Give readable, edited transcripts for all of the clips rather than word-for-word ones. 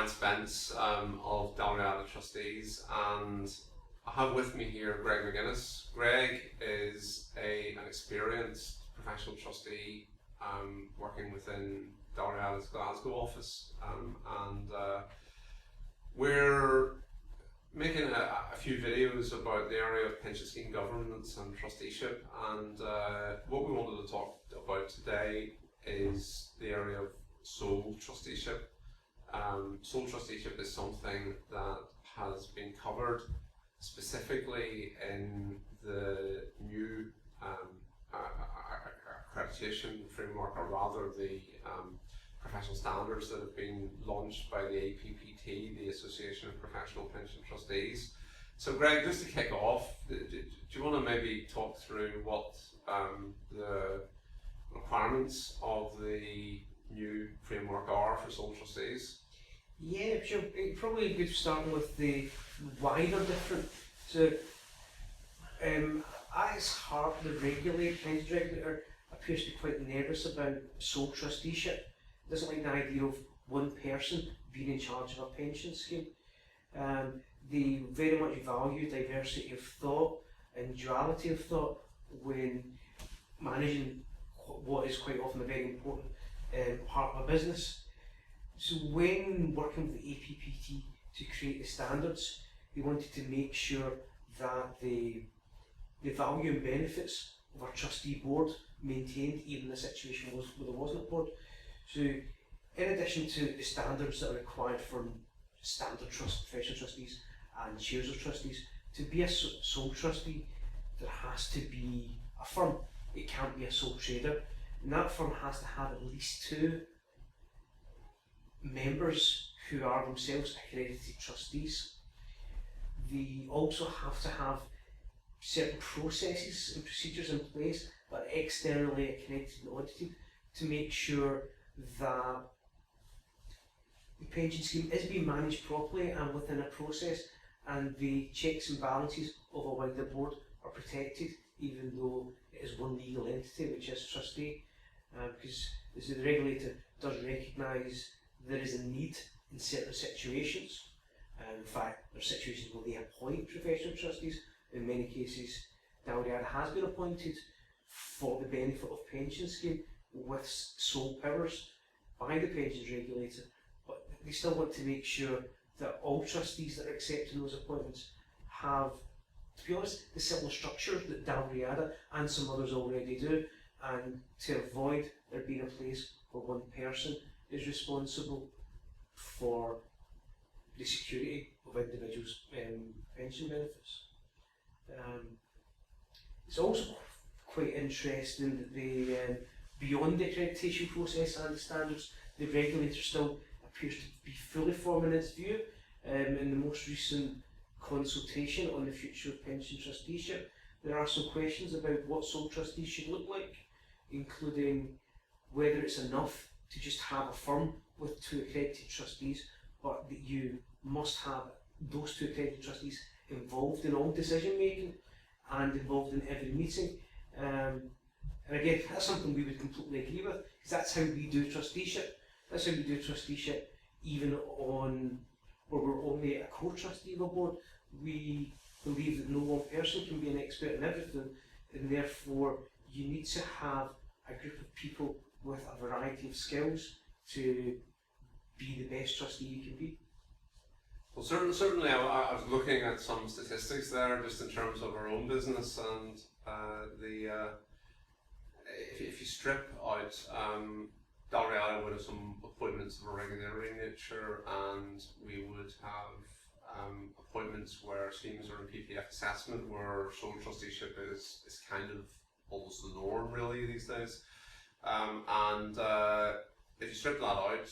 Spence of Talking Trustees, and I have with me here Greig McGuinness. Greig is an experienced professional trustee working within Talking Glasgow office, and we're making a few videos about the area of pension scheme governance and trusteeship, and what we wanted to talk about today is the area of sole trusteeship. Sole trusteeship is something that has been covered specifically in the new accreditation framework, or rather the professional standards that have been launched by the APPT, the Association of Professional Pension Trustees. So Greig, just to kick off, do you want to maybe talk through what the requirements of the new framework are for sole trustees? Yeah, sure. It's probably good starting with the why they're different. So, at its heart, the pensions regulator appears to be quite nervous about sole trusteeship. Doesn't like the idea of one person being in charge of a pension scheme. They very much value diversity of thought and duality of thought when managing what is quite often a very important part of a business. So when working with the APPT to create the standards, they wanted to make sure that the value and benefits of our trustee board maintained even in a situation where there wasn't a board. So in addition to the standards that are required for standard professional trustees and chairs of trustees, to be a sole trustee there has to be a firm. It can't be a sole trader, and that firm has to have at least 2 members who are themselves accredited trustees. They also have to have certain processes and procedures in place that are externally accredited and audited to make sure that the pension scheme is being managed properly and within a process, and the checks and balances of a wider board are protected, even though it is one legal entity, which is trustee, because the regulator does recognise there is a need in certain situations. In fact, there are situations where they appoint professional trustees. In many cases, Dalriada has been appointed for the benefit of pension scheme with sole powers by the pensions regulator, but they still want to make sure that all trustees that are accepting those appointments have, to be honest, the similar structures that Dalriada and some others already do, and to avoid there being a place where one person is responsible for the security of individuals' pension benefits. It's also quite interesting that they, beyond the accreditation process and the standards, the regulator still appears to be fully forming its view. In the most recent consultation on the future of pension trusteeship, there are some questions about what sole trustees should look like, including whether it's enough to just have a firm with 2 accredited trustees, but that you must have those 2 accredited trustees involved in all decision making and involved in every meeting. And again, that's something we would completely agree with, because that's how we do trusteeship. That's how we do trusteeship even on where we're only a co-trustee of a board. We believe that no one person can be an expert in everything, and therefore you need to have a group of people with a variety of skills to be the best trustee you can be. Well, certainly I was looking at some statistics there just in terms of our own business, and if you strip out Dalriada would have some appointments of a regulatory nature, and we would have appointments where schemes are in PPF assessment, where sole trusteeship is kind of almost the norm really these days. And if you strip that out,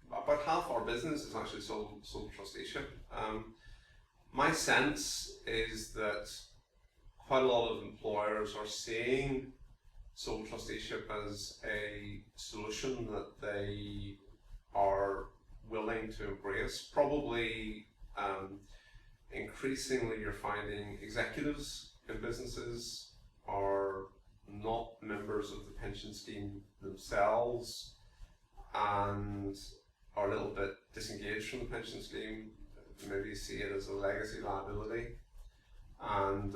about half our business is actually sole trusteeship. My sense is that quite a lot of employers are seeing sole trusteeship as a solution that they are willing to embrace. Probably increasingly you're finding executives in businesses are not members of the pension scheme themselves, and are a little bit disengaged from the pension scheme, maybe see it as a legacy liability, and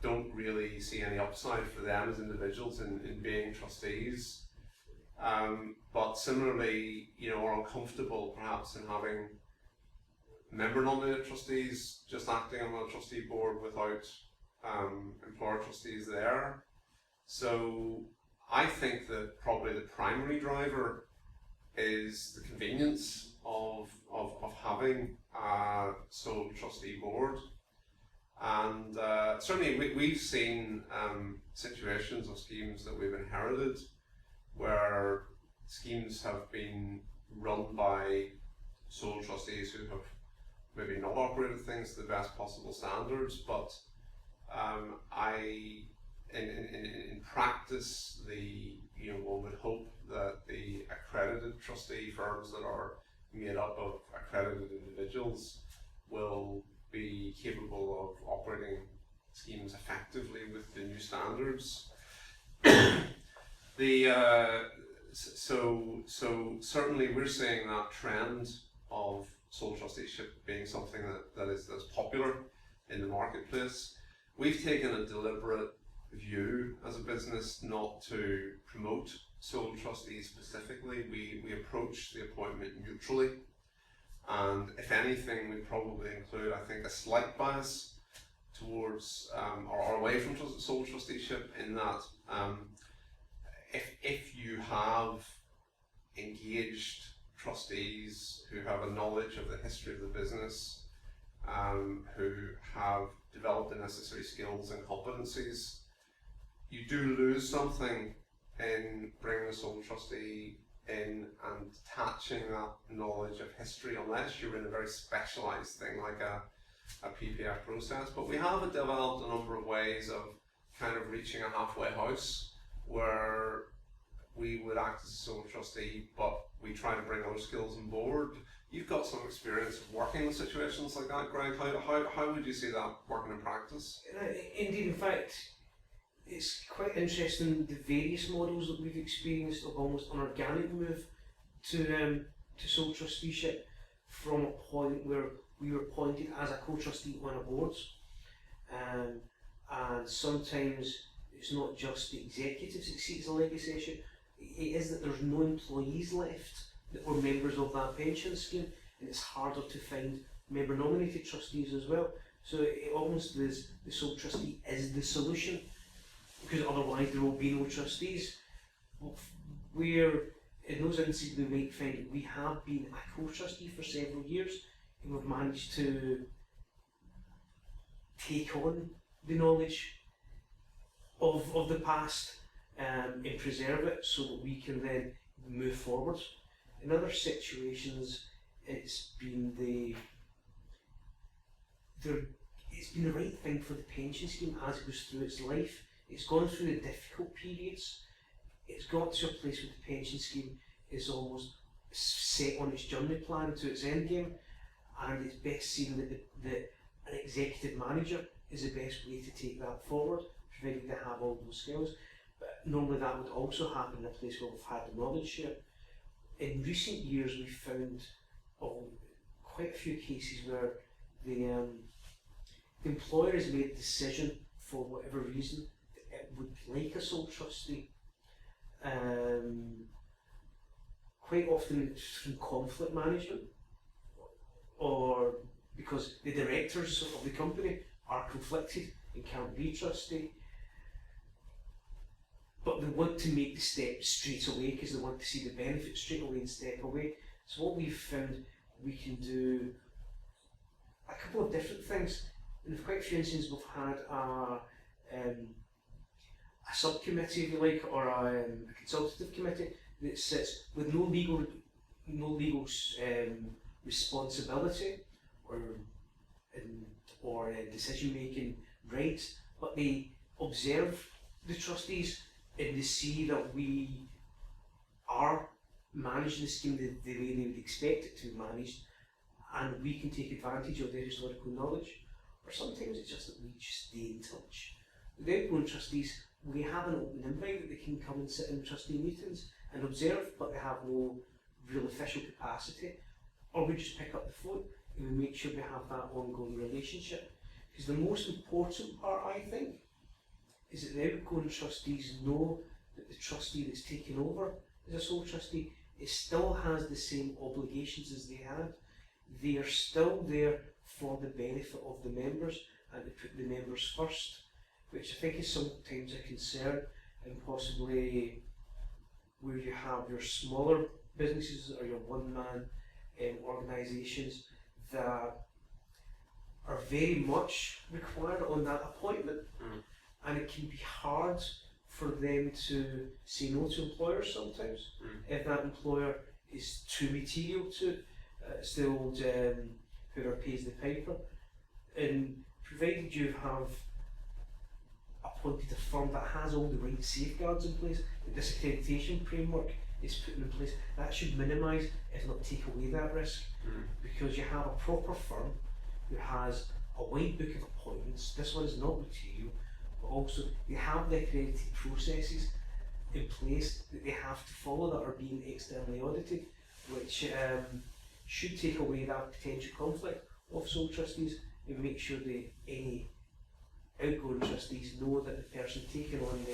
don't really see any upside for them as individuals in being trustees. But similarly, are uncomfortable perhaps in having member-nominated trustees just acting on a trustee board without employer trustees there. So I think that probably the primary driver is the convenience of having a sole trustee board. And certainly we've seen situations of schemes that we've inherited where schemes have been run by sole trustees who have maybe not operated things to the best possible standards, but in practice, one would hope that the accredited trustee firms that are made up of accredited individuals will be capable of operating schemes effectively with the new standards. So certainly we're seeing that trend of sole trusteeship being something that's popular in the marketplace. We've taken a deliberate view as a business not to promote sole trustees specifically. We approach the appointment neutrally, and if anything, we probably include, I think, a slight bias towards or away from sole trusteeship, in that if you have engaged trustees who have a knowledge of the history of the business, who have developed the necessary skills and competencies, you do lose something in bringing a sole trustee in and attaching that knowledge of history, unless you're in a very specialised thing like a PPF process. But we have developed a number of ways of kind of reaching a halfway house where we would act as a sole trustee, but we try to bring other skills on board. You've got some experience of working in situations like that, Greg. How would you see that working in practice? Indeed, in fact, it's quite interesting the various models that we've experienced of almost an organic move to sole trusteeship, from a point where we were appointed as a co-trustee on a board, and sometimes it's not just the executives that see it as a legacy issue, it is that there's no employees left that were members of that pension scheme, and it's harder to find member nominated trustees as well. So it almost is the sole trustee is the solution, because otherwise there will be no trustees. Where in those instances we might find that we have been a co-trustee for several years and we've managed to take on the knowledge of the past and preserve it so that we can then move forward. In other situations, it's been the right thing for the pension scheme as it goes through its life. It's gone through the difficult periods. It's got to a place where the pension scheme is almost set on its journey plan to its end game, and it's best seen that an executive manager is the best way to take that forward, provided they have all those skills. But normally that would also happen in a place where we've had the knowledge share. In recent years, we've found quite a few cases where the employer has made a decision for whatever reason that it would like a sole trustee. Quite often it's from conflict management, or because the directors of the company are conflicted and can't be trustee, but they want to make the step straight away because they want to see the benefit straight away and step away. So what we've found, we can do a couple of different things. In quite a few instances we've had a subcommittee, if you like, or a consultative committee that sits with no legal responsibility or decision making rights, but they observe the trustees and they see that we are managing the scheme the way they would expect it to be managed, and we can take advantage of their historical knowledge. Or sometimes it's just that we just stay in touch. With outgoing trustees, we have an open invite that they can come and sit in trustee meetings and observe, but they have no real official capacity, or we just pick up the phone and we make sure we have that ongoing relationship. Because the most important part, I think, is that the outgoing trustees know that the trustee that's taken over as a sole trustee, it still has the same obligations as they had. They are still there for the benefit of the members and to put the members first, which I think is sometimes a concern, and possibly where you have your smaller businesses or your one-man organisations that are very much required on that appointment, and it can be hard for them to say no to employers sometimes if that employer is too material to it. It's the old whoever pays the piper, and provided you have appointed a firm that has all the right safeguards in place, that this accreditation framework is put in place, that should minimise, if not take away, that risk. Because you have a proper firm who has a wide book of appointments. This one is not material, but also they have the accredited processes in place that they have to follow that are being externally audited, which should take away that potential conflict of sole trustees and make sure that any outgoing trustees know that the person taking on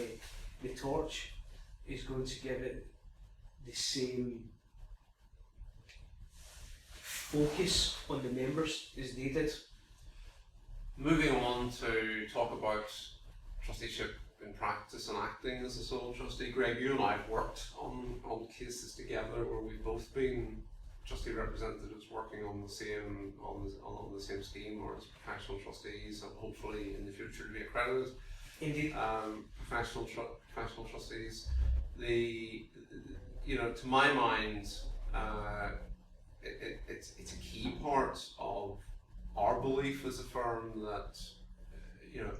the torch is going to give it the same focus on the members as they did. Moving on to talk about trusteeship in practice and acting as a sole trustee. Greig, you and I have worked on cases together where we've both been trustee representatives working on the same scheme, or as professional trustees, and hopefully in the future to be accredited. Indeed. Professional trustees. To my mind, it's a key part of our belief as a firm that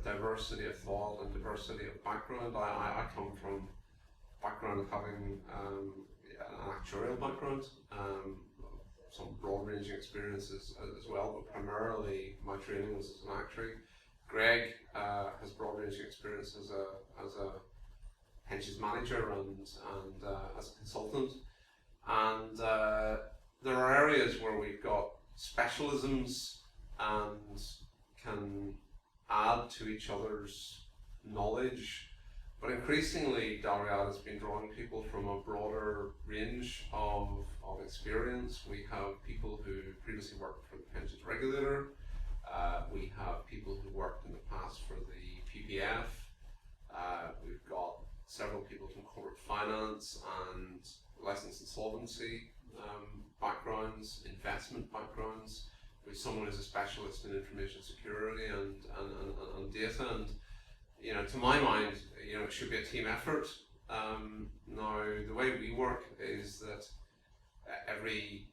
diversity of thought and diversity of background. I come from background of having an actuarial background, some broad-ranging experiences as well, but primarily my training was as an actuary. Greig has broad-ranging experience as a pensions manager and as a consultant, and there are areas where we've got specialisms and can add to each other's knowledge, but increasingly Dalriad has been drawing people from a broader range of experience. We have people who previously worked for the pensions regulator, we have people who worked in the past for the PPF, we've got several people from corporate finance and licensed insolvency backgrounds, investment backgrounds. With someone who's a specialist in information security and data, and to my mind, it should be a team effort. Now, the way we work is that every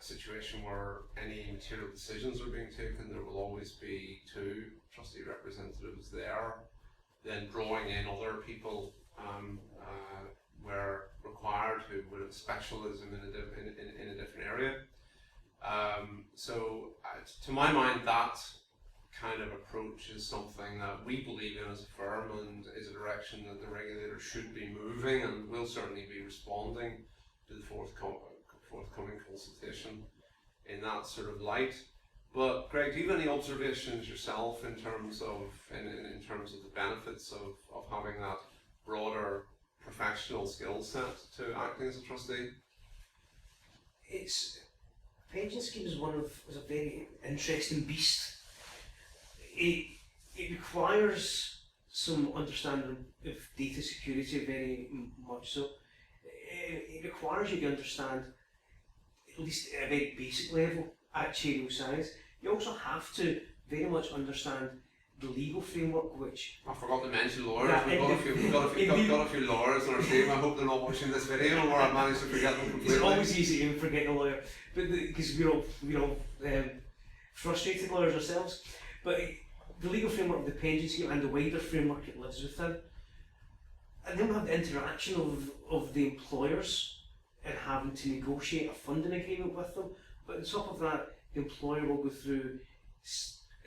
situation where any material decisions are being taken, there will always be two trustee representatives there, then drawing in other people where required who would have specialism in a different area. To my mind, that kind of approach is something that we believe in as a firm, and is a direction that the regulator should be moving, and will certainly be responding to the forthcoming consultation in that sort of light. But Greig, do you have any observations yourself in terms of the benefits of having that broader professional skill set to acting as a trustee? Pension scheme is a very interesting beast. It requires some understanding of data security, very much so. It requires you to understand, at least at a very basic level, actuarial science. You also have to very much understand the legal framework, which... I forgot to mention lawyers. We've got a few lawyers on our team. I hope they're not watching this video, or I managed to forget them completely. It's always easy to forget a lawyer, but because we're all frustrated lawyers ourselves. But the legal framework of the pension scheme and the wider framework it lives within, and then we have the interaction of the employers and having to negotiate a funding agreement with them. But on top of that, the employer will go through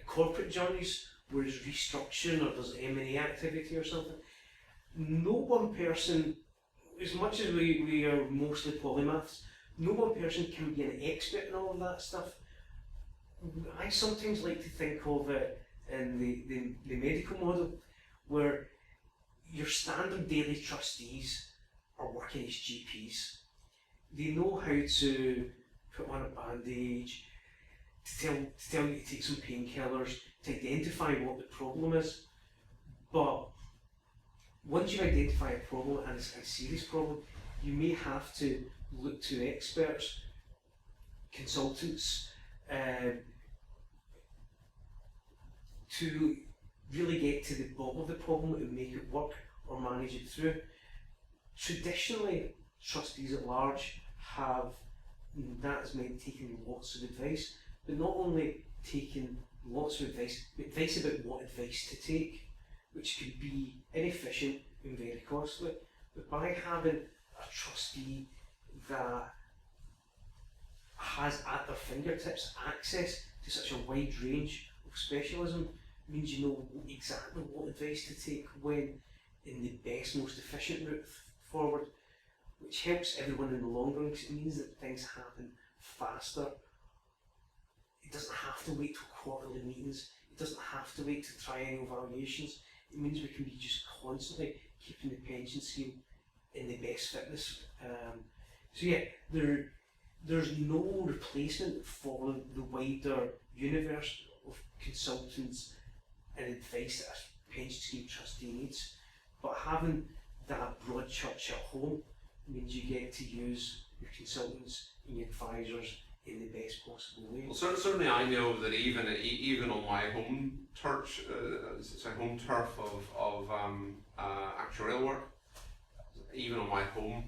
corporate journeys where there's restructuring or there's M&A activity or something. No one person as much as we are mostly polymaths, no one person can be an expert in all of that stuff. I sometimes like to think of it in the medical model, where your standard daily trustees are working as GPs. They know how to put on a bandage, to tell you to take some painkillers, to identify what the problem is. But once you identify a problem, and it's a serious problem, you may have to look to experts, consultants, to really get to the bottom of the problem and make it work or manage it through. Traditionally, trustees at large have, that has meant taking lots of advice, but not only taking lots of advice, but advice about what advice to take, which could be inefficient and very costly. But by having a trustee that has at their fingertips access to such a wide range of specialism, means you know exactly what advice to take when in the best, most efficient route forward, which helps everyone in the long run, because it means that things happen faster. It doesn't have to wait till quarterly meetings, it doesn't have to wait to triennial evaluations. It means we can be just constantly keeping the pension scheme in the best fitness. So yeah, there's no replacement for the wider universe of consultants and advice that a pension scheme trustee needs. But having that broad church at home means you get to use your consultants and your advisors in the best possible way. Well, certainly I know that even on my home turf, home turf of actuarial work, even on my home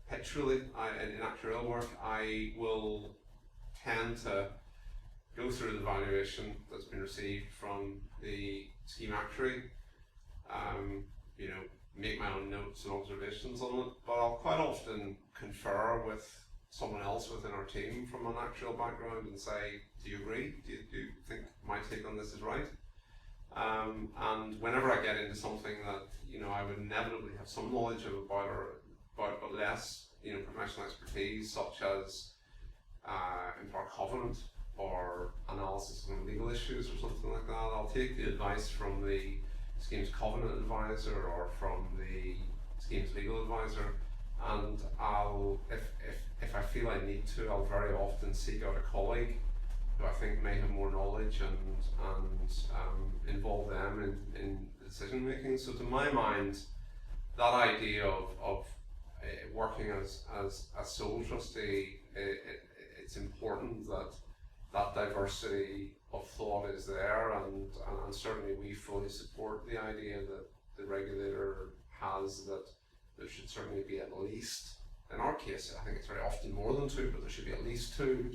pitch really, in actuarial work, I will tend to go through the valuation that's been received from the scheme actuary, you know, make my own notes and observations on it, but I'll quite often confer with someone else within our team from an actuarial background and say, do you agree? Do you think my take on this is right? And whenever I get into something that, you know, I would inevitably have some knowledge of about but less, you know, professional expertise, such as employer covenant or analysis on legal issues or something like that, I'll take the advice from the scheme's covenant advisor or from the scheme's legal advisor, and I'll, if I feel I need to, I'll very often seek out a colleague who I think may have more knowledge and involve them in decision making. So to my mind, that idea of working as a sole trustee, it's important that diversity of thought is there, and certainly we fully support the idea that the regulator has, that there should certainly be at least, in our case I think it's very often more than two, but there should be at least two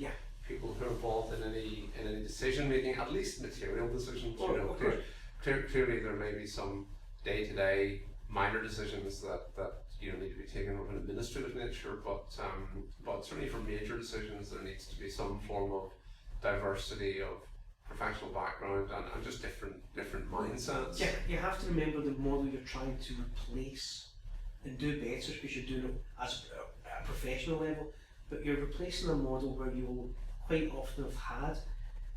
people who are involved in any decision making, at least material decisions. You know, clearly there may be some day-to-day minor decisions that you know need to be taken of an administrative nature, but certainly for major decisions there needs to be some form of diversity of professional background and just different mindsets. Yeah, you have to remember the model you're trying to replace and do better, because you're doing it as at a professional level, but you're replacing a model where you will quite often have had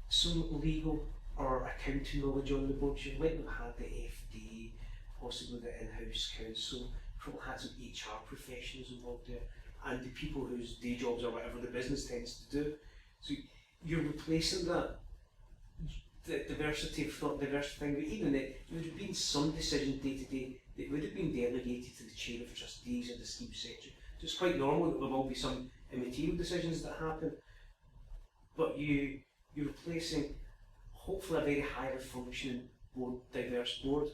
some legal or accounting knowledge on the board. You might have had the FD, possibly the in-house counsel, probably had some HR professionals involved there, and the people whose day jobs or whatever the business tends to do. So you're replacing that diversity of thought, diversity thing, but even that there would have been some decisions day to day that would have been delegated to the chair of trustees or the scheme secretary. So it's quite normal that there will be some immaterial decisions that happen, but you're replacing hopefully a very highly functioning board, diverse board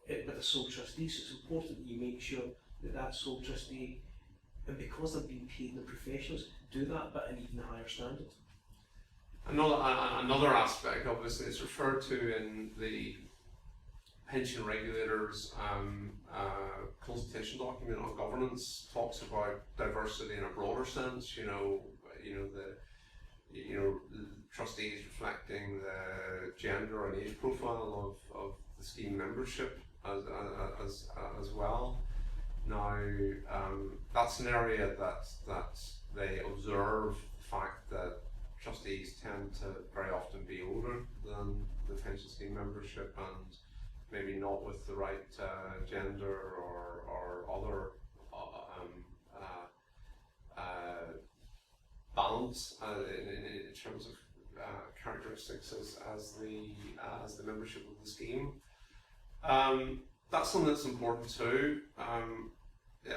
with a sole trustee. So it's important that you make sure that that sole trustee, and because they're being paid the professionals, do that but at an even higher standard. Another aspect, obviously, is referred to in the pension regulators consultation document on governance, talks about diversity in a broader sense. The trustees reflecting the gender and age profile of the scheme membership as well. Now, that's an area that they observe the fact that trustees tend to very often be older than the pension scheme membership, and maybe not with the right gender or other balance in terms of characteristics as the membership of the scheme. That's something that's important too.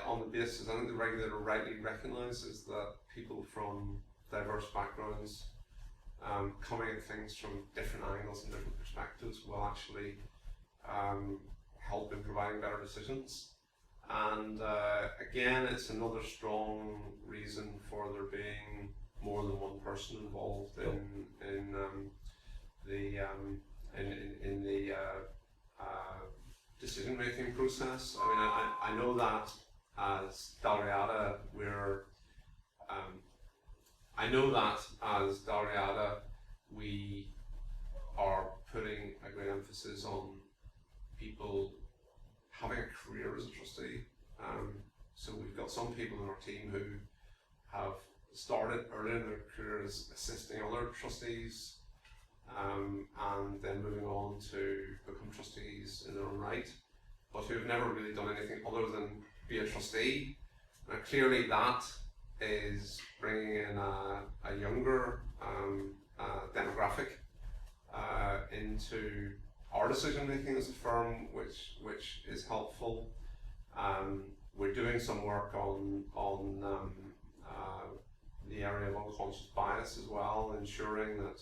On the basis, I think the regulator rightly recognises that people from diverse backgrounds coming at things from different angles and different perspectives will actually help in providing better decisions. And again, it's another strong reason for there being more than one person involved in the decision-making process. I mean, I know that as Dalriada, we are putting a great emphasis on people having a career as a trustee. So we've got some people in our team who have started early in their careers assisting other trustees, and then moving on to become trustees in their own right, but who have never really done anything other than be a trustee. Now clearly that is bringing in a younger demographic into our decision making as a firm, which is helpful. We're doing some work on the area of unconscious bias as well, ensuring that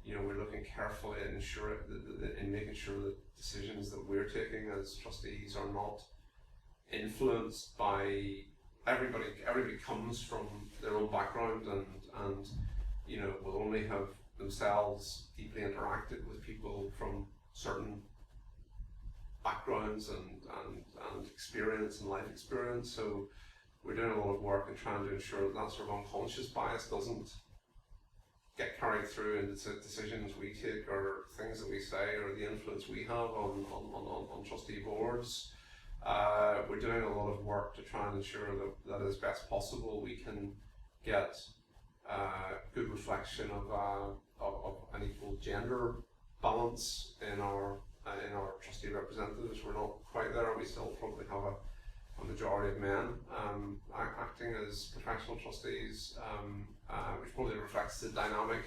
we're looking carefully at making sure that decisions that we're taking as trustees are not influenced by everybody. Everybody comes from their own background and will only have themselves deeply interacted with people from certain backgrounds and experience and life experience. So we're doing a lot of work in trying to ensure that sort of unconscious bias doesn't get carried through into decisions we take or things that we say or the influence we have on trustee boards. We're doing a lot of work to try and ensure that as best possible we can get good reflection of an equal gender balance in our trustee representatives. We're not quite there. We still probably have a majority of men acting as professional trustees, which probably reflects the dynamic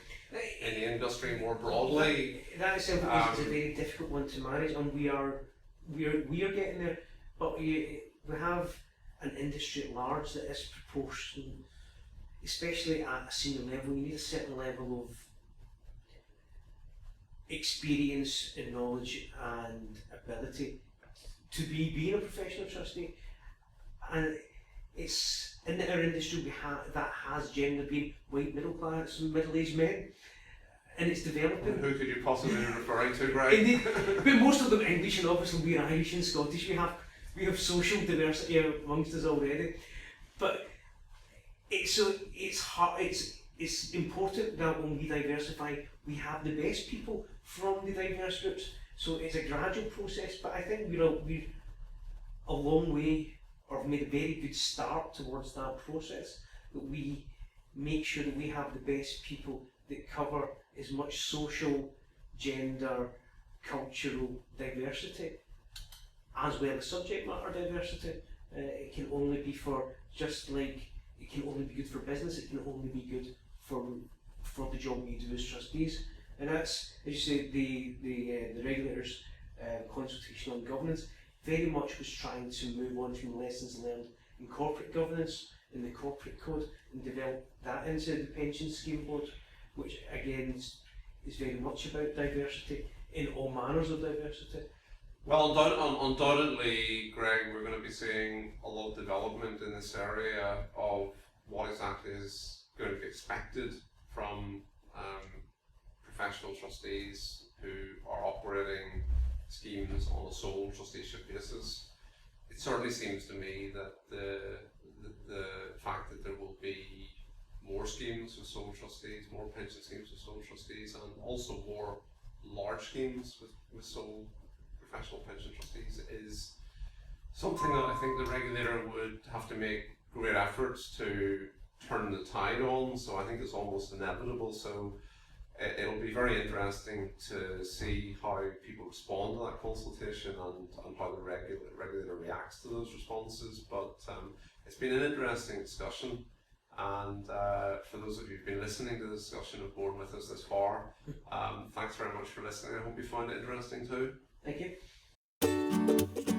in the industry more broadly. That itself is a very difficult one to manage, and we are getting there. But we have an industry at large that is proportional, especially at a senior level. You need a certain level of experience and knowledge and ability to being a professional trustee. And it's in our industry that has generally been white middle class and middle-aged men, and it's developing. Who could you possibly be referring to, Greig? Indeed, but most of them English, and obviously we're Irish and Scottish. We have social diversity amongst us already, but it's important that when we diversify, we have the best people from the diverse groups. So it's a gradual process, but I think we're a long way, or made a very good start towards that process, that we make sure that we have the best people that cover as much social, gender, cultural diversity, as well as subject matter diversity. It can only be it can only be good for business, it can only be good for the job we do as trustees. And that's, as you say, the regulator's consultation on governance very much was trying to move on from lessons learned in corporate governance, in the corporate code, and develop that into the pension scheme board, which again is very much about diversity in all manners of diversity. Well, undoubtedly, Greig, we're going to be seeing a lot of development in this area of what exactly is going to be expected from professional trustees who are operating schemes on a sole trusteeship basis. It certainly seems to me that the fact that there will be more schemes with sole trustees, more pension schemes with sole trustees, and also more large schemes with sole professional pension trustees is Something that I think the regulator would have to make great efforts to turn the tide on, so I think it's almost inevitable. So it'll be very interesting to see how people respond to that consultation and how the regulator reacts to those responses. But it's been an interesting discussion, and for those of you who've been listening to the discussion and borne with us this far, thanks very much for listening. I hope you found it interesting too. Thank you.